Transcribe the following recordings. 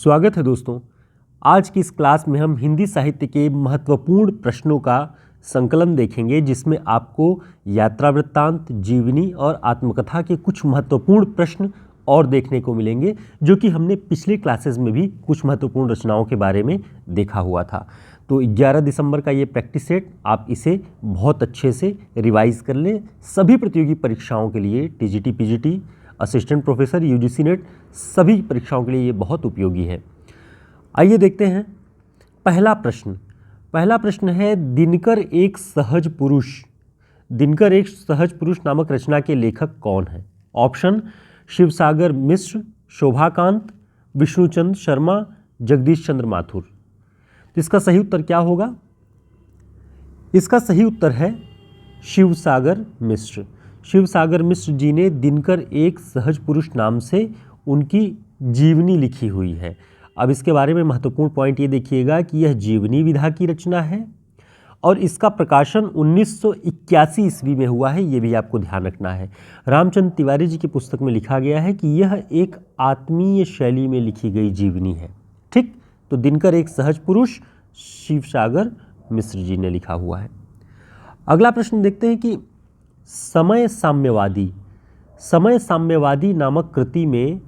स्वागत है दोस्तों। आज की इस क्लास में हम हिंदी साहित्य के महत्वपूर्ण प्रश्नों का संकलन देखेंगे, जिसमें आपको यात्रा वृत्तांत, जीवनी और आत्मकथा के कुछ महत्वपूर्ण प्रश्न और देखने को मिलेंगे, जो कि हमने पिछले क्लासेस में भी कुछ महत्वपूर्ण रचनाओं के बारे में देखा हुआ था। तो 11 दिसंबर का ये प्रैक्टिस सेट, आप इसे बहुत अच्छे से रिवाइज कर लें। सभी प्रतियोगी परीक्षाओं के लिए, TGT, PGT, assistant professor, UGC net, सभी परीक्षाओं के लिए ये बहुत उपयोगी है। आइए देखते हैं पहला प्रश्न। पहला प्रश्न है, दिनकर एक सहज पुरुष। दिनकर एक सहज पुरुष नामक रचना के लेखक कौन है? ऑप्शन: शिवसागर मिश्र, शोभाकांत, विष्णुचंद्र शर्मा, जगदीश चंद्र माथुर। तो इसका सही उत्तर क्या होगा? इसका सही उत्तर है शिवसागर मिश्र। शिवसागर मिश्र जी ने दिनकर एक सहज पुरुष नाम से उनकी जीवनी लिखी हुई है। अब इसके बारे में महत्वपूर्ण पॉइंट ये देखिएगा कि यह जीवनी विधा की रचना है और इसका प्रकाशन 1981 ईस्वी में हुआ है। ये भी आपको ध्यान रखना है। रामचंद्र तिवारी जी की पुस्तक में लिखा गया है कि यह एक आत्मीय शैली में लिखी गई जीवनी है। ठीक, तो दिनकर एक सहज पुरुष शिवसागर मिश्र जी ने लिखा हुआ है। अगला प्रश्न देखते हैं कि समय साम्यवादी नामक कृति में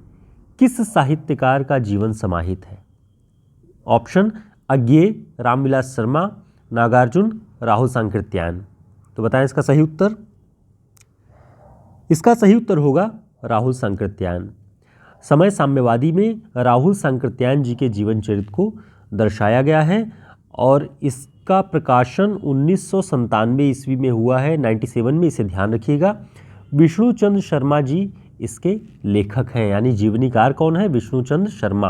किस साहित्यकार का जीवन समाहित है? ऑप्शन: अज्ञेय, रामविलास शर्मा, नागार्जुन, राहुल सांकृत्यायन। तो बताएं इसका सही उत्तर। इसका सही उत्तर होगा राहुल सांकृत्यायन। समय साम्यवादी में राहुल सांकृत्यायन जी के जीवन चरित्र को दर्शाया गया है और इसका प्रकाशन 1997 ईस्वी में हुआ है, 97 में। इसे ध्यान रखिएगा। विष्णुचंद्र शर्मा जी इसके लेखक हैं, यानी जीवनीकार कौन है? विष्णुचंद्र शर्मा।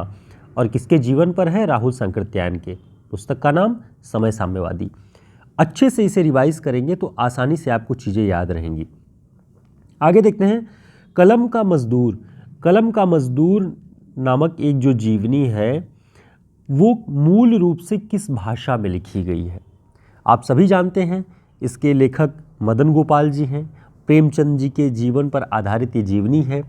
और किसके जीवन पर है? राहुल सांकृत्यायन के। पुस्तक का नाम समय साम्यवादी। अच्छे से इसे रिवाइज करेंगे तो आसानी से आपको चीज़ें याद रहेंगी। आगे देखते हैं, कलम का मजदूर। कलम का मजदूर नामक एक जो जीवनी है वो मूल रूप से किस भाषा में लिखी गई है? आप सभी जानते हैं इसके लेखक मदन गोपाल जी हैं। प्रेमचंद जी के जीवन पर आधारित ये जीवनी है,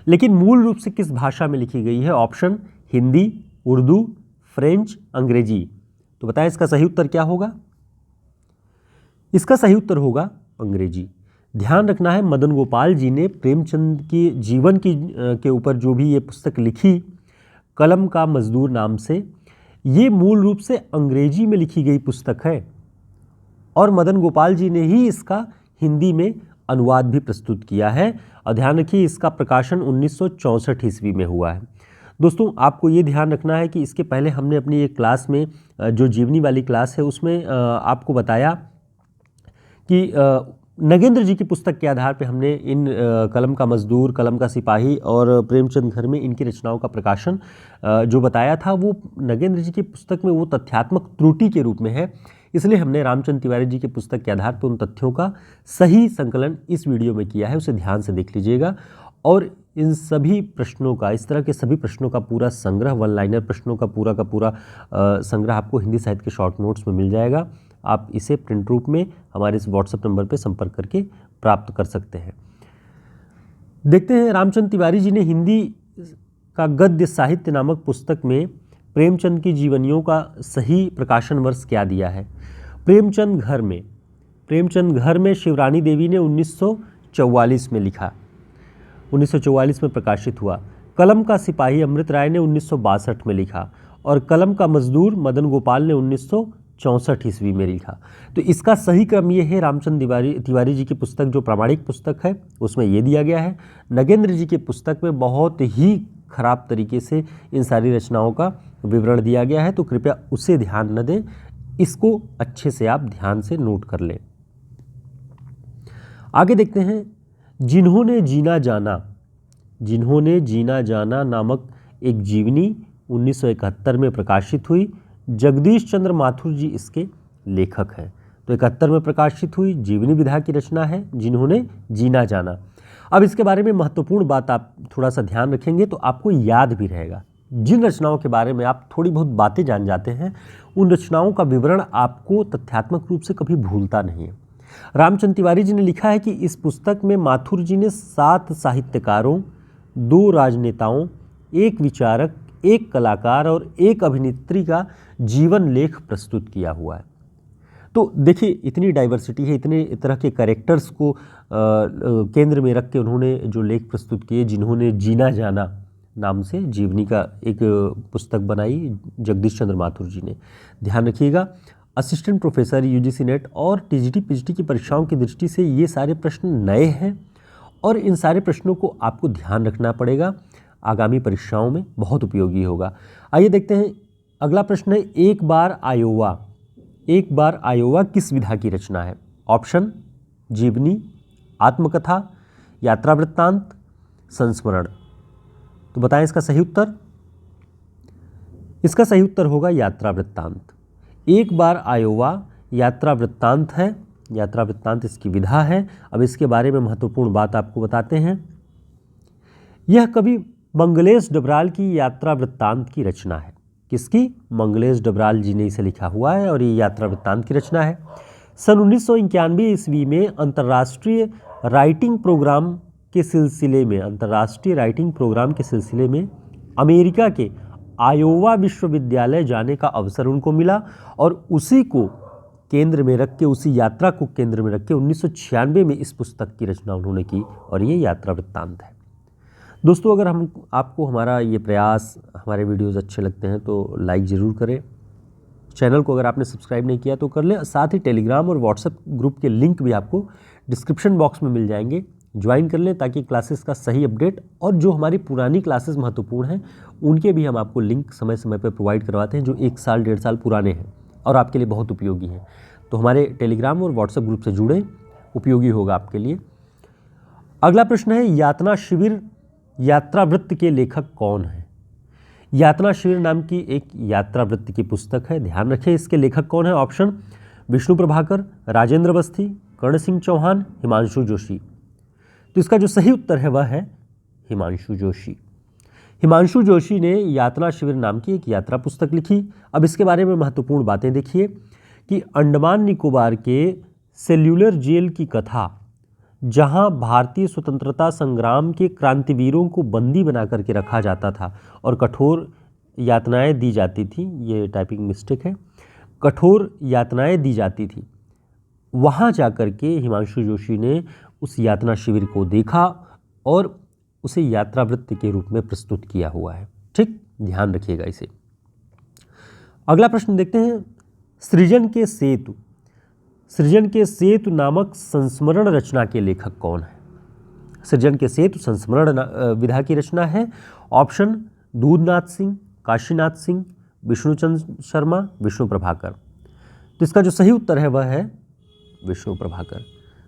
लेकिन मूल रूप से किस भाषा में लिखी गई है? ऑप्शन: हिंदी, उर्दू, फ्रेंच, अंग्रेजी। तो बताएं इसका सही उत्तर क्या होगा? इसका सही उत्तर होगा अंग्रेजी। ध्यान रखना है, मदन गोपाल जी ने प्रेमचंद के जीवन के ऊपर जो भी ये पुस्तक लिखी, कलम का मजदूर नाम से, ये मूल रूप से अंग्रेजी में लिखी गई पुस्तक है और मदन गोपाल जी ने ही इसका हिंदी में अनुवाद भी प्रस्तुत किया है। और ध्यान रखिए, इसका प्रकाशन 1964 ईस्वी में हुआ है। दोस्तों, आपको ये ध्यान रखना है कि इसके पहले हमने अपनी एक क्लास में, जो जीवनी वाली क्लास है, उसमें आपको बताया कि नगेंद्र जी की पुस्तक के आधार पे हमने इन कलम का मजदूर, कलम का सिपाही और प्रेमचंद घर में इनकी रचनाओं का प्रकाशन जो बताया था, वो नगेंद्र जी की पुस्तक में वो तथ्यात्मक त्रुटि के रूप में है। इसलिए हमने रामचंद्र तिवारी जी की पुस्तक के आधार पर उन तथ्यों का सही संकलन इस वीडियो में किया है। उसे ध्यान से देख लीजिएगा। और इन सभी प्रश्नों का, इस तरह के सभी प्रश्नों का पूरा संग्रह, वन लाइनर प्रश्नों का पूरा संग्रह आपको हिंदी साहित्य के शॉर्ट नोट्स में मिल जाएगा। आप इसे प्रिंट रूप में हमारे इस व्हाट्सएप नंबर पर संपर्क करके प्राप्त कर सकते हैं। देखते हैं, रामचंद्र तिवारी जी ने हिंदी का गद्य साहित्य नामक पुस्तक में प्रेमचंद की जीवनियों का सही प्रकाशन वर्ष क्या दिया है? प्रेमचंद घर में शिवरानी देवी ने 1944 में लिखा, 1944 में प्रकाशित हुआ। कलम का सिपाही अमृत राय ने 1962 में लिखा और कलम का मजदूर मदन गोपाल ने 1964 ईस्वी में लिखा। तो इसका सही क्रम ये है, रामचंद्र तिवारी जी की पुस्तक जो प्रामाणिक पुस्तक है उसमें ये दिया गया है। नगेंद्र जी की पुस्तक में बहुत ही खराब तरीके से इन सारी रचनाओं का विवरण दिया गया है, तो कृपया उसे ध्यान न दें। इसको अच्छे से आप ध्यान से नोट कर लें। आगे देखते हैं, जिन्होंने जीना जाना नामक एक जीवनी 1971 में प्रकाशित हुई। जगदीश चंद्र माथुर जी इसके लेखक हैं। तो 71 में प्रकाशित हुई जीवनी विधा की रचना है जिन्होंने जीना जाना। अब इसके बारे में महत्वपूर्ण बात आप थोड़ा सा ध्यान रखेंगे तो आपको याद भी रहेगा। जिन रचनाओं के बारे में आप थोड़ी बहुत बातें जान जाते हैं, उन रचनाओं का विवरण आपको तथ्यात्मक रूप से कभी भूलता नहीं है। रामचंद्र तिवारी जी ने लिखा है कि इस पुस्तक में माथुर जी ने 7 साहित्यकारों, 2 राजनेताओं, 1 विचारक, एक कलाकार और एक अभिनेत्री का जीवन लेख प्रस्तुत किया हुआ है। तो देखिए इतनी डाइवर्सिटी है, इतने तरह के कैरेक्टर्स को केंद्र में रख के उन्होंने जो लेख प्रस्तुत किए, जिन्होंने जीना जाना नाम से जीवनी का एक पुस्तक बनाई जगदीश चंद्र माथुर जी ने। ध्यान रखिएगा, असिस्टेंट प्रोफेसर यूजीसी नेट और टीजीटी पीजीटी की परीक्षाओं की दृष्टि से ये सारे प्रश्न नए हैं और इन सारे प्रश्नों को आपको ध्यान रखना पड़ेगा, आगामी परीक्षाओं में बहुत उपयोगी होगा। आइए देखते हैं अगला प्रश्न है, एक बार आयोवा किस विधा की रचना है? ऑप्शन जीवनी, आत्मकथा, यात्रा वृत्तांत, संस्मरण। तो बताएं इसका सही उत्तर। इसका सही उत्तर होगा यात्रा वृत्तांत। एक बार आयोवा यात्रा वृत्तांत है, यात्रा वृत्तांत इसकी विधा है। अब इसके बारे में महत्वपूर्ण बात आपको बताते हैं। यह कवि मंगलेश डबराल की यात्रा वृत्तांत की रचना है। किसकी? मंगलेश डबराल जी ने इसे लिखा हुआ है और ये यात्रा वृत्तांत की रचना है। सन 1991 ईस्वी में अंतर्राष्ट्रीय राइटिंग प्रोग्राम के सिलसिले में अमेरिका के आयोवा विश्वविद्यालय जाने का अवसर उनको मिला और उसी यात्रा को केंद्र में रख के 1996 में इस पुस्तक की रचना उन्होंने की और ये यात्रा वृत्तांत है। दोस्तों, अगर आपको हमारा ये प्रयास, हमारे वीडियोज़ अच्छे लगते हैं तो लाइक ज़रूर करें। चैनल को अगर आपने सब्सक्राइब नहीं किया तो कर लें। साथ ही टेलीग्राम और व्हाट्सएप ग्रुप के लिंक भी आपको डिस्क्रिप्शन बॉक्स में मिल जाएंगे, ज्वाइन कर लें ताकि क्लासेस का सही अपडेट और जो हमारी पुरानी क्लासेस महत्वपूर्ण हैं उनके भी हम आपको लिंक समय समय पर प्रोवाइड करवाते हैं, जो 1 साल 1.5 साल पुराने हैं और आपके लिए बहुत उपयोगी हैं। तो हमारे टेलीग्राम और व्हाट्सएप ग्रुप से जुड़े, उपयोगी होगा आपके लिए। अगला प्रश्न है, यातना शिविर यात्रा वृत्त के लेखक कौन है? यातना शिविर नाम की एक यात्रा वृत्त की पुस्तक है। ध्यान रखें इसके लेखक कौन है। ऑप्शन विष्णु प्रभाकर, राजेंद्र अवस्थी, कर्ण सिंह चौहान, हिमांशु जोशी। तो इसका जो सही उत्तर है वह है हिमांशु जोशी। हिमांशु जोशी ने यातना शिविर नाम की एक यात्रा पुस्तक लिखी। अब इसके बारे में महत्वपूर्ण बातें देखिए कि अंडमान निकोबार के सेल्यूलर जेल की कथा, जहां भारतीय स्वतंत्रता संग्राम के क्रांतिवीरों को बंदी बना करके रखा जाता था और कठोर यातनाएं दी जाती थी, ये टाइपिंग मिस्टेक है, कठोर यातनाएं दी जाती थी, वहां जाकर के हिमांशु जोशी ने उस यातना शिविर को देखा और उसे यात्रा वृत्त के रूप में प्रस्तुत किया हुआ है। ठीक, ध्यान रखिएगा इसे। अगला प्रश्न देखते हैं, सृजन के सेतु नामक संस्मरण रचना के लेखक कौन है? सृजन के सेतु संस्मरण विधा की रचना है। ऑप्शन दूधनाथ सिंह, काशीनाथ सिंह, विष्णुचंद्र शर्मा, विष्णु प्रभाकर। तो इसका जो सही उत्तर है वह है विष्णु प्रभाकर।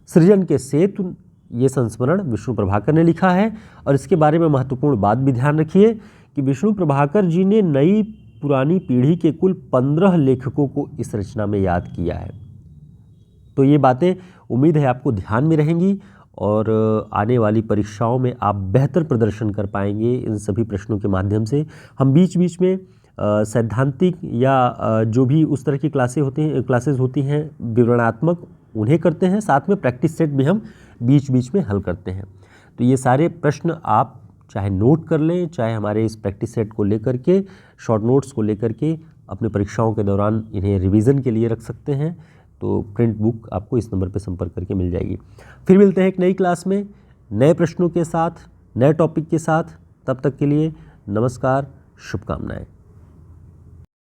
सृजन के सेतु ये संस्मरण विष्णु प्रभाकर ने लिखा है और इसके बारे में महत्वपूर्ण बात भी ध्यान रखिए कि विष्णु प्रभाकर जी ने नई पुरानी पीढ़ी के कुल 15 लेखकों को इस रचना में याद किया है। तो ये बातें उम्मीद है आपको ध्यान में रहेंगी और आने वाली परीक्षाओं में आप बेहतर प्रदर्शन कर पाएंगे इन सभी प्रश्नों के माध्यम से। हम बीच बीच में सैद्धांतिक या जो भी उस तरह की क्लासेस होती हैं विवरणात्मक, उन्हें करते हैं, साथ में प्रैक्टिस सेट भी हम बीच बीच में हल करते हैं। तो ये सारे प्रश्न आप चाहे नोट कर लें, चाहे हमारे इस प्रैक्टिस सेट को लेकर के, शॉर्ट नोट्स को लेकर के अपनी परीक्षाओं के दौरान इन्हें रिवीजन के लिए रख सकते हैं। तो प्रिंट बुक आपको इस नंबर पर संपर्क करके मिल जाएगी। फिर मिलते हैं एक नई क्लास में नए प्रश्नों के साथ, नए टॉपिक के साथ। तब तक के लिए नमस्कार, शुभकामनाएं।